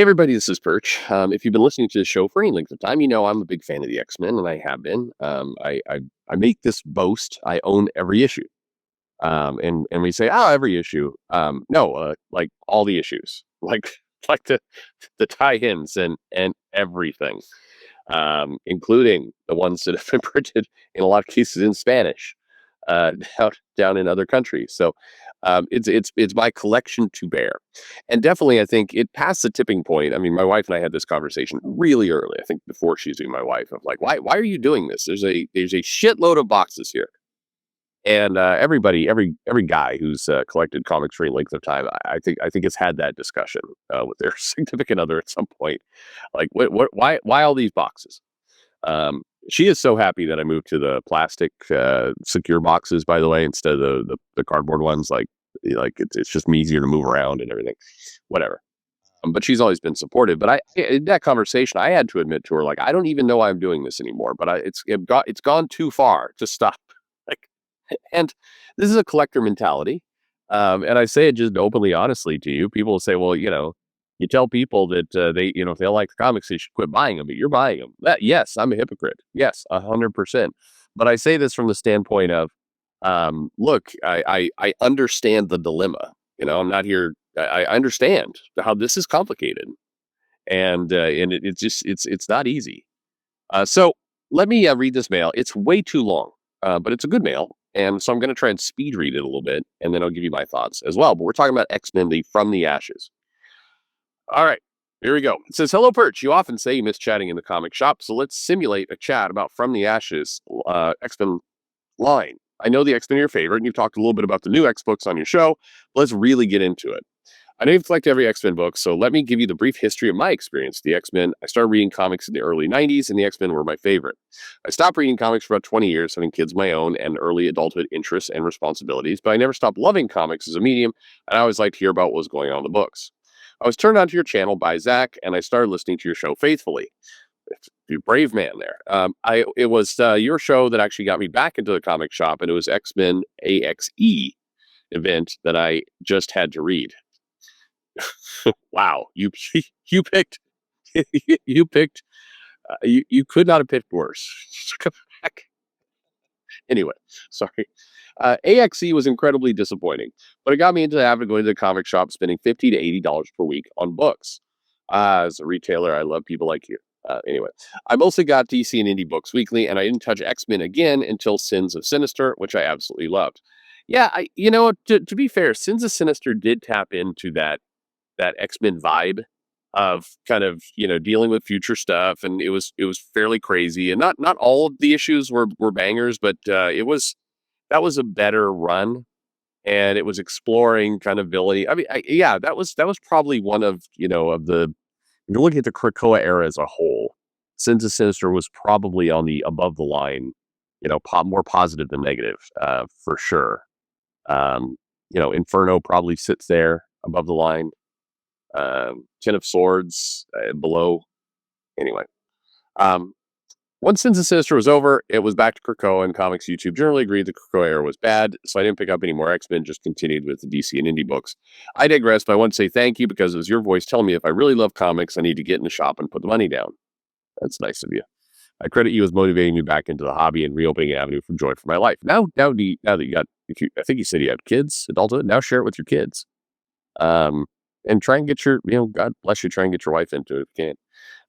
Hey everybody, this is Perch. If you've been listening to the show for any length of time, you know I'm a big fan of the X-Men, and I have been. I make this boast: I own every issue. And we say, oh, every issue. No, like all the issues, like the tie-ins and everything, including the ones that have been printed in a lot of cases in Spanish, down in other countries. So it's my collection to bear, and definitely I think it passed the tipping point. I mean, my wife and I had this conversation really early. I think before she's doing my wife of like, why are you doing this? There's a shitload of boxes here. And everybody, every guy who's collected comics for a length of time, I think has had that discussion with their significant other at some point. Like, why all these boxes? She is so happy that I moved to the plastic secure boxes, by the way, instead of the cardboard ones. Like it's just easier to move around and everything, whatever. But she's always been supportive. But in that conversation, I had to admit to her, like, I don't even know why I'm doing this anymore. But it's gone too far to stop. Like, and this is a collector mentality. And I say it just openly, honestly to you. People will say, well, you tell people that if they like the comics, they should quit buying them, but you're buying them. Yes, I'm a hypocrite. Yes, 100%. But I say this from the standpoint of, look, I understand the dilemma. I'm not here. I understand how this is complicated, and it's not easy. So let me read this mail. It's way too long, but it's a good mail. And so I'm going to try and speed read it a little bit, and then I'll give you my thoughts as well. But we're talking about X-Men From the Ashes. All right, here we go. It says, hello, Perch. You often say you miss chatting in the comic shop, so let's simulate a chat about From the Ashes X-Men line. I know the X-Men are your favorite, and you've talked a little bit about the new X books on your show. Let's really get into it. I know you've collected every X-Men book, so let me give you the brief history of my experience with the X-Men. I started reading comics in the early 90s, and the X-Men were my favorite. I stopped reading comics for about 20 years, having kids of my own and early adulthood interests and responsibilities, but I never stopped loving comics as a medium, and I always liked to hear about what was going on in the books. I was turned on to your channel by Zach, and I started listening to your show faithfully. You brave man there. It was your show that actually got me back into the comic shop, and it was X-Men AXE event that I just had to read. Wow, you you picked you picked you could not have picked worse. Come back. Anyway, sorry. AXE was incredibly disappointing, but it got me into the habit of going to the comic shop, spending $50 to $80 per week on books. As a retailer, I love people like you. Anyway, I mostly got DC and indie books weekly, and I didn't touch X-Men again until Sins of Sinister, which I absolutely loved. Yeah, to be fair, Sins of Sinister did tap into that X-Men vibe of kind of, dealing with future stuff, and it was fairly crazy, and not all of the issues were bangers, but that was a better run, and it was exploring kind of villainy. I mean, yeah, that was probably one of, of the, if you're looking at the Krakoa era as a whole, Sins of Sinister was probably on the above the line, more positive than negative, for sure. Inferno probably sits there above the line. Ten of Swords below. Anyway, um, once Sins of Sinister was over, it was back to Krakoa, and comics YouTube generally agreed the Krakoa era was bad, so I didn't pick up any more X-Men, just continued with the DC and indie books. I digress, but I want to say thank you because it was your voice telling me if I really love comics, I need to get in the shop and put the money down. That's nice of you. I credit you as motivating me back into the hobby and reopening an avenue for joy for my life. Now that you got, I think you said you had kids, adulthood, now share it with your kids. And try and get God bless you, try and get your wife into it if you can.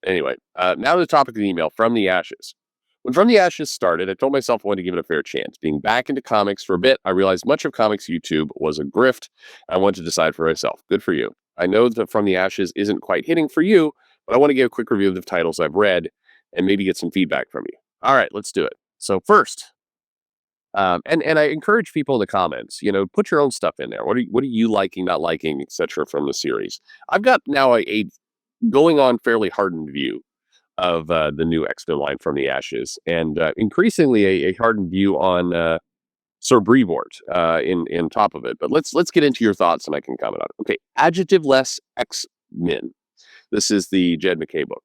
Anyway, now to the topic of the email, From the Ashes. When From the Ashes started, I told myself I wanted to give it a fair chance. Being back into comics for a bit, I realized much of comics YouTube was a grift. I wanted to decide for myself. Good for you. I know that From the Ashes isn't quite hitting for you, but I want to give a quick review of the titles I've read and maybe get some feedback from you. All right, let's do it. So first, and I encourage people in the comments, put your own stuff in there. What are you liking, not liking, etc. from the series? I've got now a going on fairly hardened view of the new X-Men line From the Ashes, and increasingly a hardened view on Sir Brevoort in top of it. But let's get into your thoughts, and I can comment on it. Okay, Adjective-less X-Men. This is the Jed McKay book.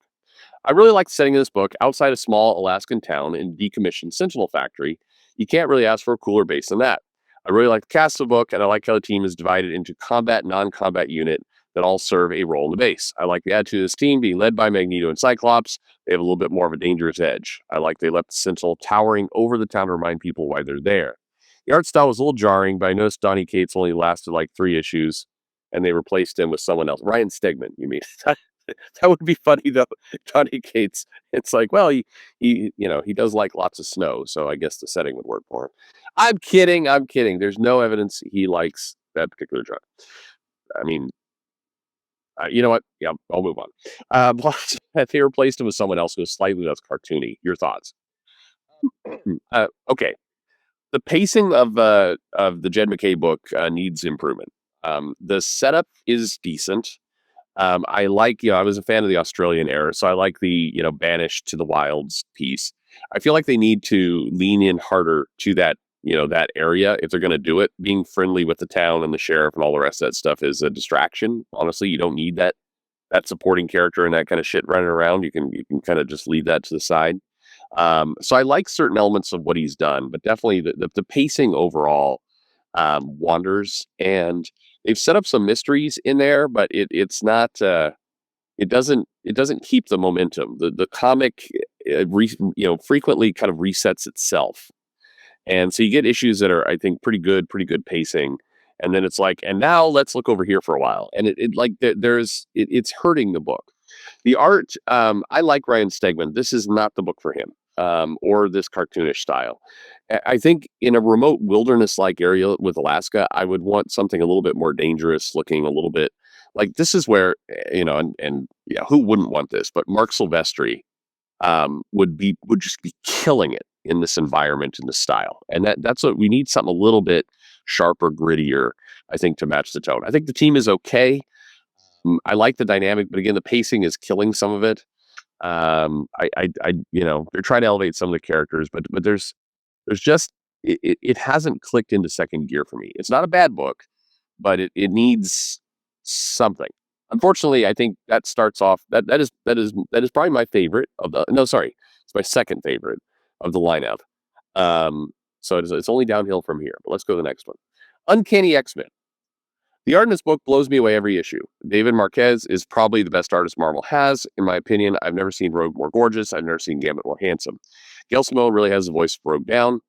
I really like the setting of this book. Outside a small Alaskan town and decommissioned Sentinel factory, you can't really ask for a cooler base than that. I really like the cast of the book, and I like how the team is divided into combat, non-combat unit that all serve a role in the base. I like the attitude of this team being led by Magneto and Cyclops. They have a little bit more of a dangerous edge. I like they left the Sentinel towering over the town to remind people why they're there. The art style was a little jarring, but I noticed Donny Cates only lasted like 3 issues, and they replaced him with someone else. Ryan Stegman, you mean? That would be funny though. Donny Cates. It's like, well, he does like lots of snow, so I guess the setting would work for him. I'm kidding. I'm kidding. There's no evidence he likes that particular drug. I mean, you know what? Yeah, I'll move on. If they replaced him with someone else who was slightly less cartoony, your thoughts? Okay, the pacing of the Jed McKay book needs improvement. The setup is decent. I like, I was a fan of the Australian era, so I like the, banished to the wilds piece. I feel like they need to lean in harder to that, that area if they're going to do it. Being friendly with the town and the sheriff and all the rest of that stuff is a distraction. Honestly, you don't need that supporting character and that kind of shit running around. You can kind of just leave that to the side. So I like certain elements of what he's done, but definitely the pacing overall wanders, and they've set up some mysteries in there, but it's not. It doesn't keep the momentum. The comic, frequently kind of resets itself, and so you get issues that are, I think, pretty good pacing. And then it's like, and now let's look over here for a while. And it like it's hurting the book. The art, I like Ryan Stegman. This is not the book for him, or this cartoonish style. I think in a remote wilderness-like area with Alaska, I would want something a little bit more dangerous looking, a little bit like this is where, and yeah, who wouldn't want this? But Mark Silvestri would just be killing it in this environment and the style. And that's what we need, something a little bit sharper, grittier, I think, to match the tone. I think the team is okay. I like the dynamic, but again, the pacing is killing some of it. They're trying to elevate some of the characters, but there's just it hasn't clicked into second gear for me. It's not a bad book, but it needs something. Unfortunately, I think that starts off that is probably my favorite of the. No, sorry, it's my second favorite of the lineup. So it's only downhill from here. But let's go to the next one. Uncanny X-Men. The art in this book blows me away every issue. David Marquez is probably the best artist Marvel has, in my opinion. I've never seen Rogue more gorgeous. I've never seen Gambit more handsome. Gail Simone really has the voice of Rogue down.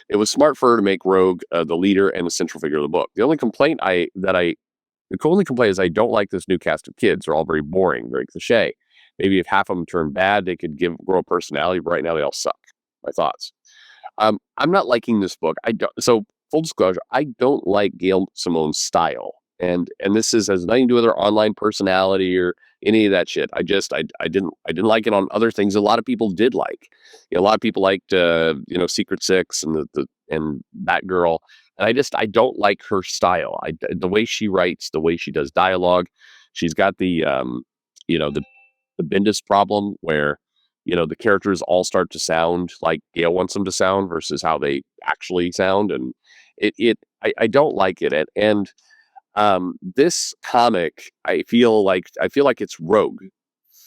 It was smart for her to make Rogue the leader and the central figure of the book. The only complaint is I don't like this new cast of kids. They're all very boring, very cliche. Maybe if half of them turn bad, they could grow a personality. But right now, they all suck. My thoughts. I'm not liking this book. I don't. So full disclosure, I don't like Gail Simone's style, and this has nothing to do with her online personality or any of that shit. I didn't like it on other things. A lot of people did like. A lot of people liked Secret Six and and that girl. And I don't like her style. The way she writes, the way she does dialogue. She's got the Bendis problem where the characters all start to sound like Gail wants them to sound versus how they actually sound, and I don't like it. And this comic, I feel like it's Rogue,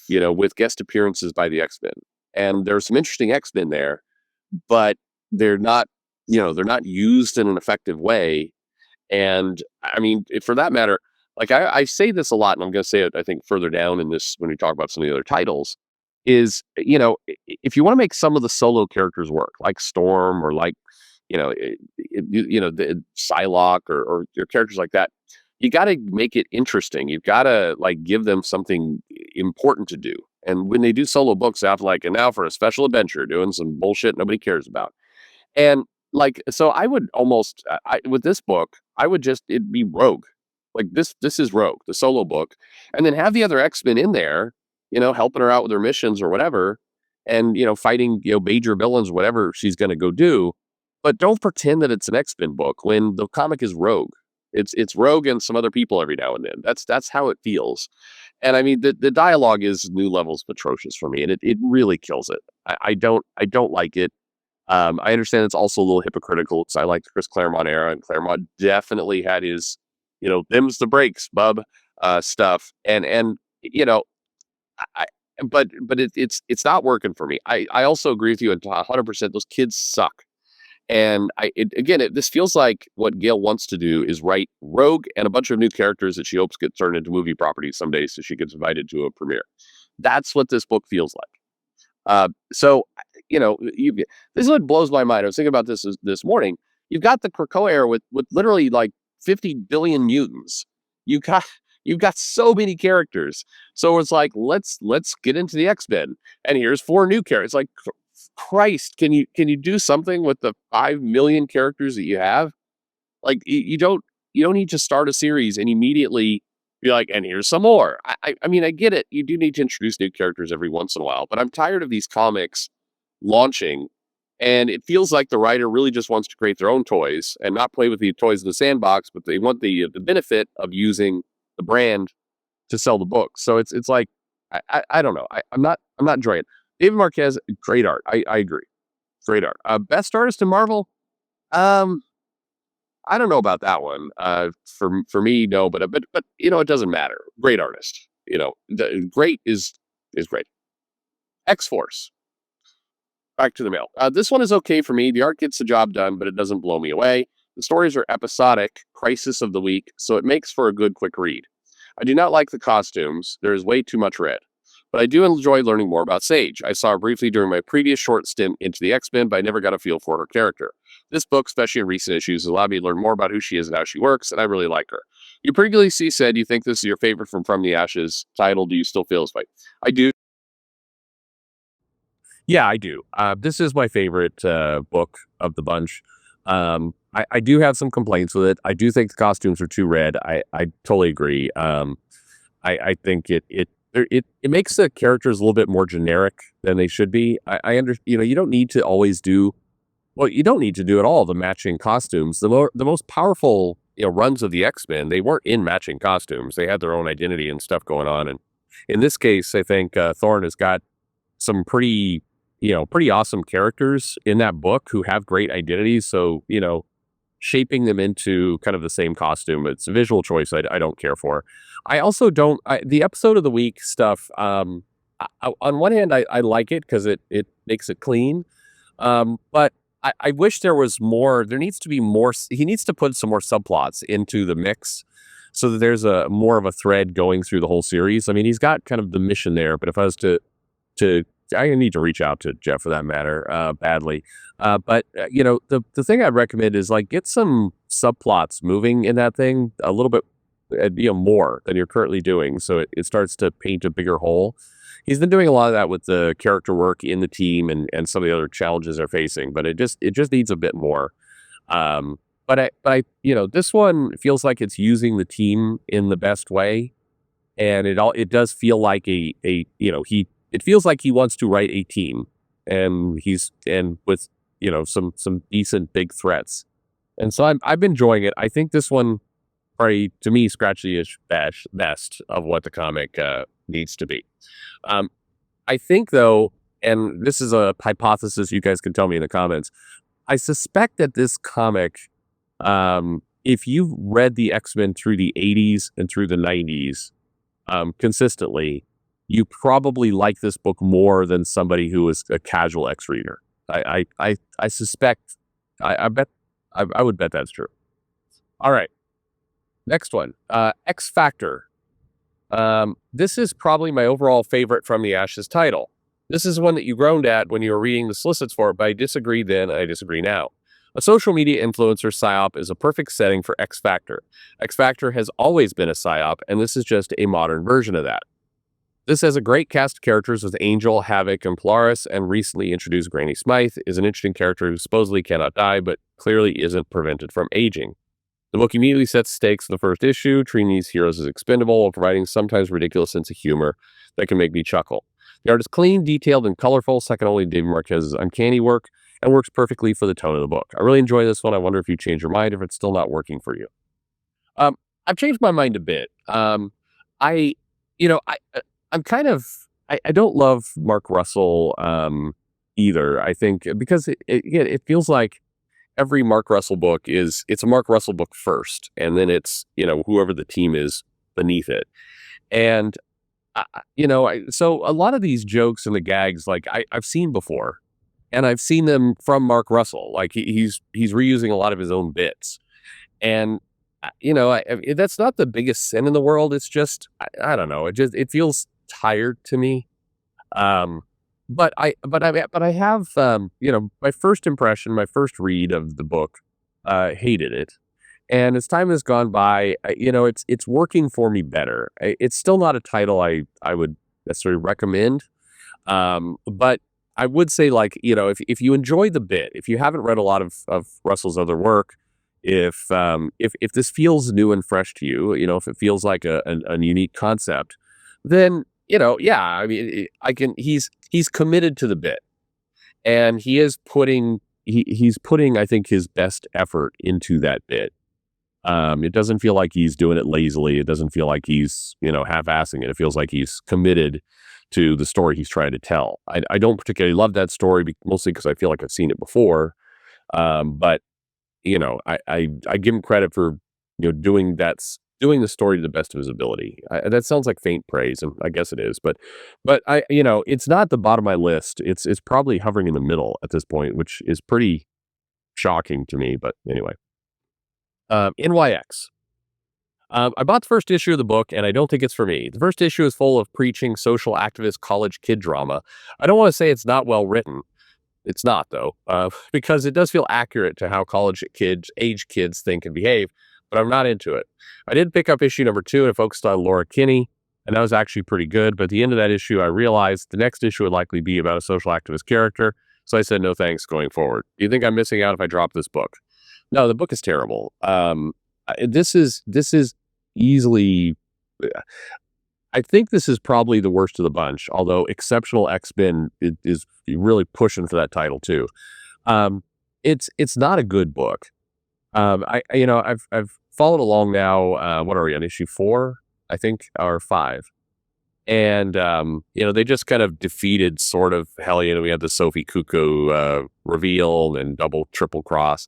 with guest appearances by the X-Men, and there's some interesting X-Men there, but they're not they're not used in an effective way. And I mean, for that matter, like I say this a lot, and I'm going to say it, I think, further down in this when we talk about some of the other titles, is if you want to make some of the solo characters work, like Storm or like the Psylocke or your characters like that, you got to make it interesting. You've got to like give them something important to do. And when they do solo books, they have like, and now for a special adventure, doing some bullshit nobody cares about. And like, so I would almost, with this book, I would just, it'd be Rogue. Like this is Rogue, the solo book. And then have the other X-Men in there, helping her out with her missions or whatever. And, fighting, major villains, whatever she's going to go do. But don't pretend that it's an X-Men book when the comic is Rogue. It's Rogue and some other people every now and then. That's how it feels. And I mean, the dialogue is new levels of atrocious for me. And it really kills it. I don't like it. I understand it's also a little hypocritical because I like the Chris Claremont era, and Claremont definitely had his, them's the breaks, bub, stuff, and I, but it's not working for me. I also agree with you 100%. Those kids suck, And this feels like what Gail wants to do is write Rogue and a bunch of new characters that she hopes get turned into movie properties someday, so she gets invited to a premiere. That's what this book feels like. So, this is what blows my mind. I was thinking about this morning. You've got the Krakoa era with literally like 50 billion mutants. You got you've got so many characters. So it's like let's get into the X-Men, and here's 4 new characters. Like Christ, can you do something with the 5 million characters that you have? Like you don't need to start a series and immediately be like, and here's some more. I mean, I get it. You do need to introduce new characters every once in a while, but I'm tired of these comics launching, and it feels like the writer really just wants to create their own toys and not play with the toys in the sandbox, but they want the benefit of using the brand to sell the book. So it's like I don't know. I'm not enjoying it. David Marquez, great art. I agree. Great art. Best artist in Marvel? Um, I don't know about that one. For me, no, but it doesn't matter. Great artist. Great is great. X Force. Back to the mail. This one is okay for me. The art gets the job done, but it doesn't blow me away. The stories are episodic, crisis of the week, so it makes for a good quick read. I do not like the costumes. There is way too much red. But I do enjoy learning more about Sage. I saw her briefly during my previous short stint into the X-Men, but I never got a feel for her character. This book, especially in recent issues, has allowed me to learn more about who she is and how she works, and I really like her. You previously said you think this is your favorite from the Ashes title. Do you still feel this way? I do. Yeah, I do. This is my favorite book of the bunch. I do have some complaints with it. I do think the costumes are too red. I totally agree. I think it makes the characters a little bit more generic than they should be. You don't need to always do, well, you don't need to do at all the matching costumes. The most powerful runs of the X-Men, they weren't in matching costumes. They had their own identity and stuff going on. And in this case, I think Thorne has got some pretty awesome characters in that book who have great identities. So, shaping them into kind of the same costume, it's a visual choice I don't care for. I also don't, the episode of the week stuff, on one hand, I like it because it makes it clean. But I wish there was more, there needs to be more, he needs to put some more subplots into the mix so that there's a more of a thread going through the whole series. I mean, he's got kind of the mission there, but if I was to I need to reach out to Jeff for that matter, badly. But the thing I'd recommend is like get some subplots moving in that thing a little bit, more than you're currently doing. So it starts to paint a bigger whole. He's been doing a lot of that with the character work in the team and some of the other challenges they're facing, but it just needs a bit more. This one feels like it's using the team in the best way. And it does feel like it feels like he wants to write a team, and with some decent big threats, and so I've been enjoying it. I think this one probably to me scratched the itch best of what the comic needs to be. I think though, and this is a hypothesis, you guys can tell me in the comments. I suspect that this comic, if you've read the X-Men through the 80s and through the 90s consistently, you probably like this book more than somebody who is a casual X reader. I suspect, I would bet that's true. All right. Next one, X Factor. This is probably my overall favorite from the Ashes title. This is one that you groaned at when you were reading the solicits for it, but I disagree then, and I disagree now. A social media influencer psyop is a perfect setting for X Factor. X Factor has always been a psyop, and this is just a modern version of that. This has a great cast of characters with Angel, Havoc, and Polaris, and recently introduced Granny Smythe is an interesting character who supposedly cannot die, but clearly isn't prevented from aging. The book immediately sets stakes in the first issue, treating these heroes as expendable while providing sometimes ridiculous sense of humor that can make me chuckle. The art is clean, detailed, and colorful, second only to David Marquez's Uncanny work, and works perfectly for the tone of the book. I really enjoy this one. I wonder if you change your mind if it's still not working for you. I've changed my mind a bit. I'm kind of, I don't love Mark Russell either. I think because it feels like every Mark Russell book it's a Mark Russell book first, and then it's whoever the team is beneath it, and so a lot of these jokes and the gags like I've seen before, and I've seen them from Mark Russell. Like he's reusing a lot of his own bits, and that's not the biggest sin in the world. It's just I don't know. It feels tired to me. Um, but I have my first impression, my first read of the book, hated it. And as time has gone by, it's working for me better. It's still not a title I would necessarily recommend. But I would say, like, if you enjoy the bit, if you haven't read a lot of Russell's other work, if this feels new and fresh to you, if it feels like a unique concept, then yeah, I mean, he's committed to the bit, and he's putting, I think, his best effort into that bit. It doesn't feel like he's doing it lazily. It doesn't feel like he's, half-assing it. It feels like he's committed to the story he's trying to tell. I don't particularly love that story, mostly because I feel like I've seen it before. But I give him credit for doing the story to the best of his ability. That sounds like faint praise, and I guess it is. But it's not at the bottom of my list. It's probably hovering in the middle at this point, which is pretty shocking to me. But anyway. NYX. I bought the first issue of the book, and I don't think it's for me. The first issue is full of preaching social activist college kid drama. I don't want to say it's not well written. It's not, though, because it does feel accurate to how college age kids think and behave, but I'm not into it. I did pick up issue number 2, and it focused on Laura Kinney, and that was actually pretty good. But at the end of that issue, I realized the next issue would likely be about a social activist character, so I said no thanks going forward. Do you think I'm missing out if I drop this book? No, the book is terrible. This is easily. I think this is probably the worst of the bunch. Although Exceptional X-Men is really pushing for that title too. It's not a good book. I've followed along now. What are we on, issue 4? I think, or 5. And, they just kind of defeated sort of Hellion. We had the Sophie Kuko reveal and double, triple cross.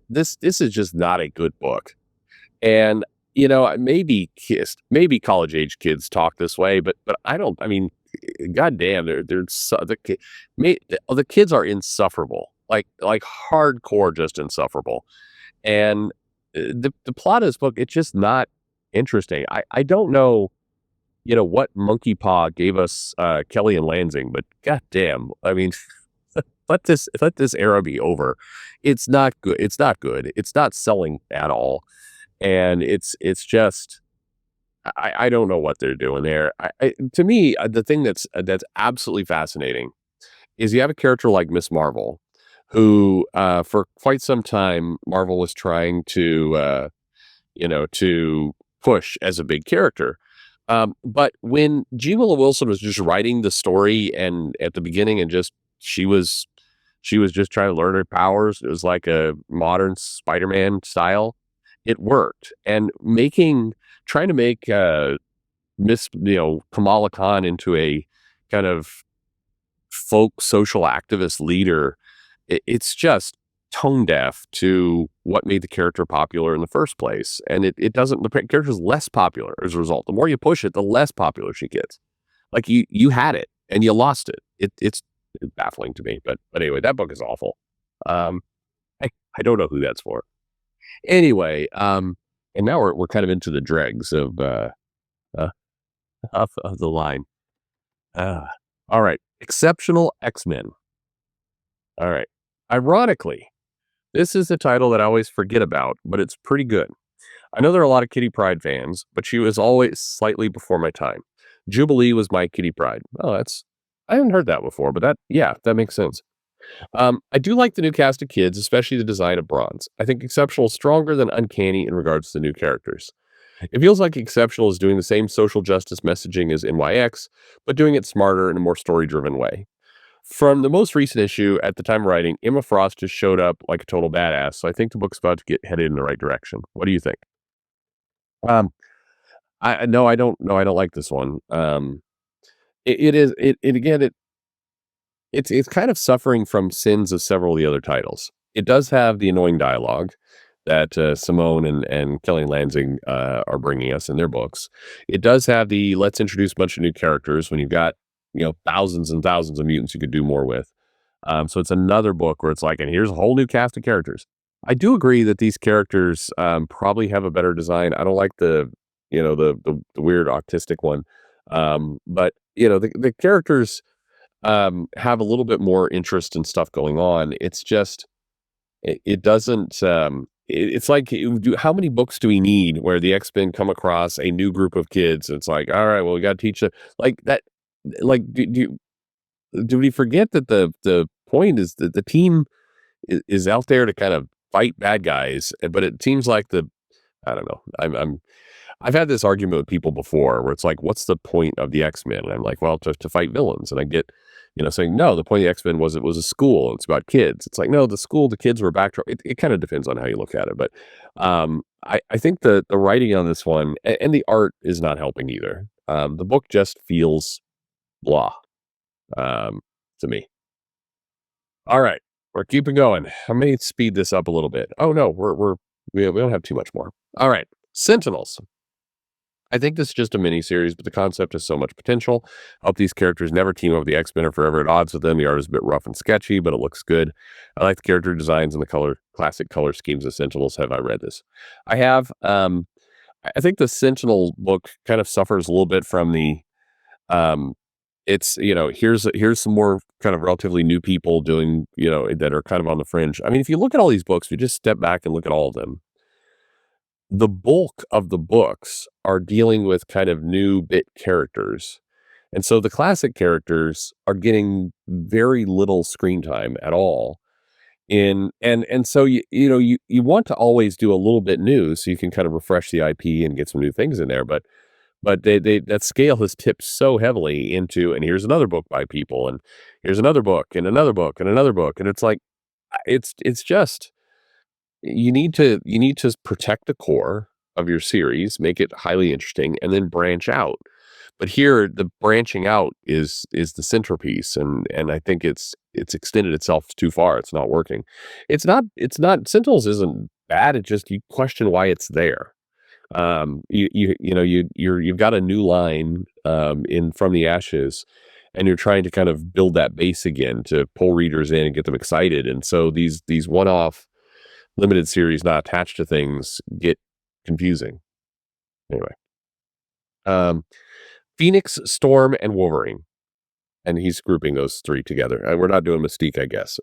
This is just not a good book. And, maybe college age kids talk this way, but I don't, I mean, goddamn, the kids are insufferable, like hardcore, just insufferable. And the plot of this book, it's just not interesting. I don't know, what monkey paw gave us Kelly and Lansing, but goddamn, I mean, let this era be over. It's not good. It's not good. It's not selling at all, and it's just I don't know what they're doing there. To me, the thing that's absolutely fascinating is you have a character like Miss Marvel, who for quite some time Marvel was trying to to push as a big character. But when G. Willow Wilson was just writing the story, and at the beginning, and she was just trying to learn her powers, it was like a modern Spider-Man style. It worked, and trying to make Kamala Khan into a kind of folk social activist leader, it's just tone deaf to what made the character popular in the first place. And the character's less popular as a result. The more you push it, the less popular she gets. Like you had it and you lost it. It's baffling to me. But anyway, that book is awful. I don't know who that's for. Anyway, and now we're kind of into the dregs of the line. All right. Exceptional X-Men. All right. Ironically, this is a title that I always forget about, but it's pretty good. I know there are a lot of Kitty Pryde fans, but she was always slightly before my time. Jubilee was my Kitty Pryde. Oh, I haven't heard that before, but that makes sense. I do like the new cast of kids, especially the design of Bronze. I think Exceptional is stronger than Uncanny in regards to the new characters. It feels like Exceptional is doing the same social justice messaging as NYX, but doing it smarter in a more story-driven way. From the most recent issue, at the time of writing, Emma Frost just showed up like a total badass, so I think the book's about to get headed in the right direction. What do you think? I no, I don't. No, I don't like this one. It's kind of suffering from sins of several of the other titles. It does have the annoying dialogue that Simone and Kelly Lansing are bringing us in their books. It does have the let's introduce a bunch of new characters when you've got thousands and thousands of mutants you could do more with. So it's another book where it's like, and here's a whole new cast of characters. I do agree that these characters probably have a better design. I don't like the weird autistic one, but the characters have a little bit more interest and stuff going on. It's just it doesn't. It's like, how many books do we need where the X-Men come across a new group of kids? It's like, all right, well, we got to teach them like that. Like, do we forget that the point is that the team is out there to kind of fight bad guys, but it seems like I don't know. I've had this argument with people before where it's like, what's the point of the X-Men? And I'm like, well, to fight villains. And I get, saying, no, the point of the X-Men was it was a school. It's about kids. It's like, no, the kids were back. It kind of depends on how you look at it. But I think the writing on this one and the art is not helping either. The book just feels blah to me. All right. We're keeping going. I may speed this up a little bit. Oh no, we don't have too much more. All right. Sentinels. I think this is just a miniseries, but the concept has so much potential. I hope these characters never team up with the X-Men or forever at odds with them. The art is a bit rough and sketchy, but it looks good. I like the character designs and the classic color schemes of Sentinels. Have I read this? I have. I think the Sentinel book kind of suffers a little bit from the it's here's some more kind of relatively new people doing that are kind of on the fringe. I mean, if you look at all these books, if you just step back and look at all of them, the bulk of the books are dealing with kind of new bit characters. And so the classic characters are getting very little screen time at all. And so you want to always do a little bit new so you can kind of refresh the IP and get some new things in there. But they that scale has tipped so heavily into, and here's another book by people, and here's another book and another book and another book. And it's like it's just you need to protect the core of your series, make it highly interesting, and then branch out. But here, the branching out is the centerpiece, and I think it's extended itself too far. It's not working. It's not. Sentinels isn't bad. It just, you question why it's there. You've got a new line in From the Ashes, and you're trying to kind of build that base again to pull readers in and get them excited. And so these one-off limited series not attached to things get confusing. Anyway, Phoenix, Storm, and Wolverine, and he's grouping those three together. We're not doing Mystique, I guess.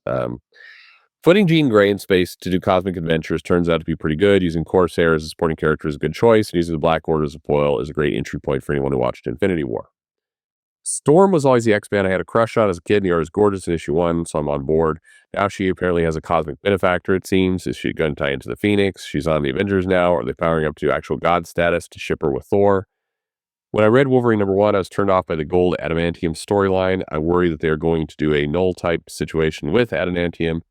Putting Jean Grey in space to do cosmic adventures turns out to be pretty good. Using Corsair as a supporting character is a good choice, and using the Black Order as a foil is a great entry point for anyone who watched Infinity War. Storm was always the X-Man I had a crush on as a kid, and the art is gorgeous in issue 1, so I'm on board. Now she apparently has a cosmic benefactor, it seems. Is she going to tie into the Phoenix? She's on the Avengers now. Are they powering up to actual god status to ship her with Thor? When I read Wolverine #1, I was turned off by the gold adamantium storyline. I worry that they are going to do a null-type situation with adamantium.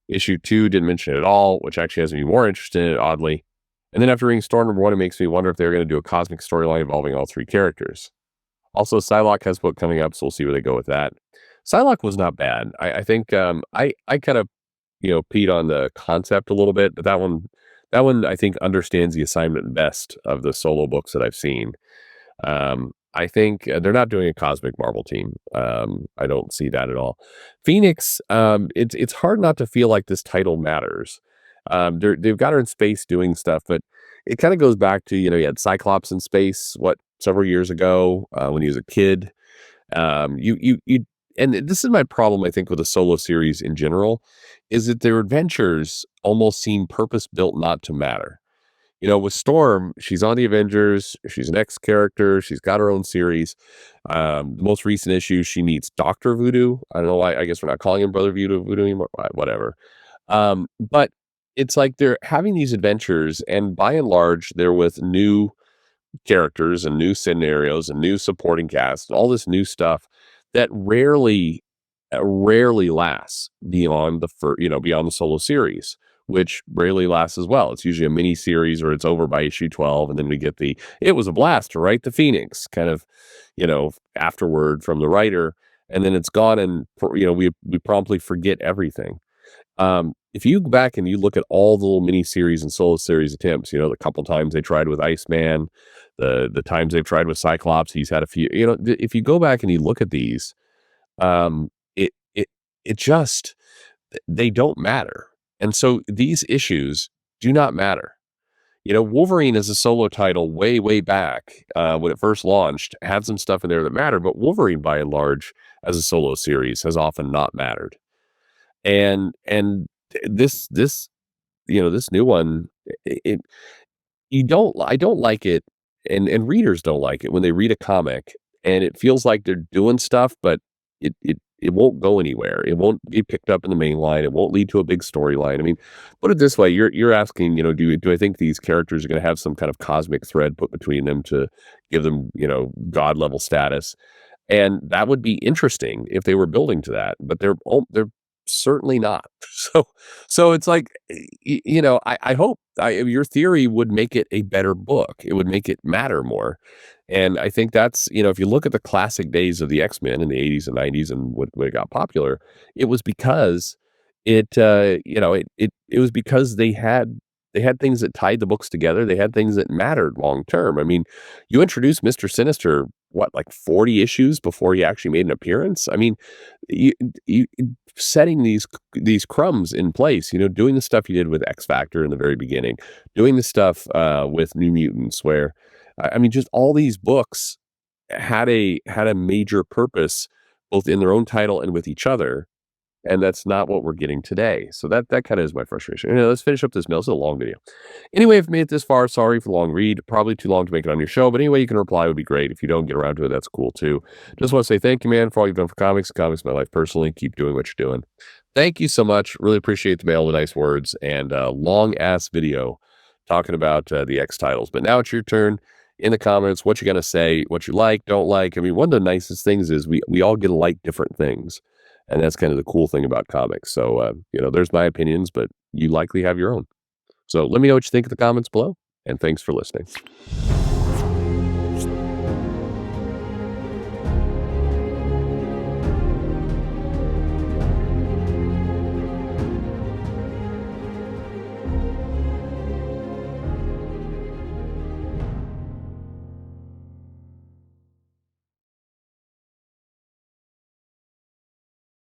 Issue 2 didn't mention it at all, which actually has me more interested in it, oddly. And then after reading Storm #1, it makes me wonder if they're going to do a cosmic storyline involving all three characters. Also, Psylocke has a book coming up, so we'll see where they go with that. Psylocke was not bad. I think I kind of peed on the concept a little bit, but that one I think understands the assignment best of the solo books that I've seen. I think they're not doing a cosmic Marvel team. I don't see that at all. Phoenix, it's hard not to feel like this title matters. They've got her in space doing stuff, but it kind of goes back to, you had Cyclops in space, several years ago, when he was a kid. And this is my problem, I think, with a solo series in general, is that their adventures almost seem purpose-built not to matter. With Storm, she's on the Avengers. She's an X character. She's got her own series. The most recent issue, she meets Dr. Voodoo. I don't know why. I guess we're not calling him Brother Voodoo anymore. Whatever. But it's like they're having these adventures, and by and large, they're with new characters and new scenarios and new supporting cast, all this new stuff that rarely lasts beyond beyond the solo series, which rarely lasts as well. It's usually a mini series, or it's over by issue 12, and then we get it was a blast to write the Phoenix kind of afterward from the writer, and then it's gone, and we promptly forget everything. if you go back and you look at all the little miniseries and solo series attempts, the couple times they tried with Iceman, the times they've tried with Cyclops, he's had a few. If you go back and you look at these, um, it it it just they don't matter, and so these issues do not matter. Wolverine as a solo title way back when it first launched had some stuff in there that mattered, but Wolverine by and large as a solo series has often not mattered. And this this new one, it you don't I don't like it, and readers don't like it when they read a comic and it feels like they're doing stuff, but it won't go anywhere. It won't be picked up in the main line. It won't lead to a big storyline. I mean, put it this way, you're asking, do I think these characters are going to have some kind of cosmic thread put between them to give them, god level status? And that would be interesting if they were building to that, but they're certainly not. So it's like, I hope your theory would make it a better book. It would make it matter more. And I think that's, if you look at the classic days of the X-Men in the 80s and 90s and when it got popular, it was because it was because they had things that tied the books together. They had things that mattered long term. I mean, you introduced Mr. Sinister, what, like 40 issues before he actually made an appearance? I mean, you setting these crumbs in place, doing the stuff you did with X Factor in the very beginning, doing the stuff with New Mutants, where I mean, just all these books had a major purpose, both in their own title and with each other, and that's not what we're getting today. So that kind of is my frustration. Let's finish up this mail. It's a long video. Anyway, if you made it this far, sorry for the long read. Probably too long to make it on your show, but anyway, you can reply, would be great. If you don't get around to it, that's cool too. Just want to say thank you, man, for all you've done for comics. Comics, my life personally. Keep doing what you're doing. Thank you so much. Really appreciate the mail, the nice words, and long ass video talking about the X titles. But now it's your turn. In the comments, what you're gonna say, what you like, don't like. I mean, one of the nicest things is we all get to like different things, and that's kind of the cool thing about comics. So there's my opinions, but you likely have your own. So let me know what you think in the comments below, and thanks for listening.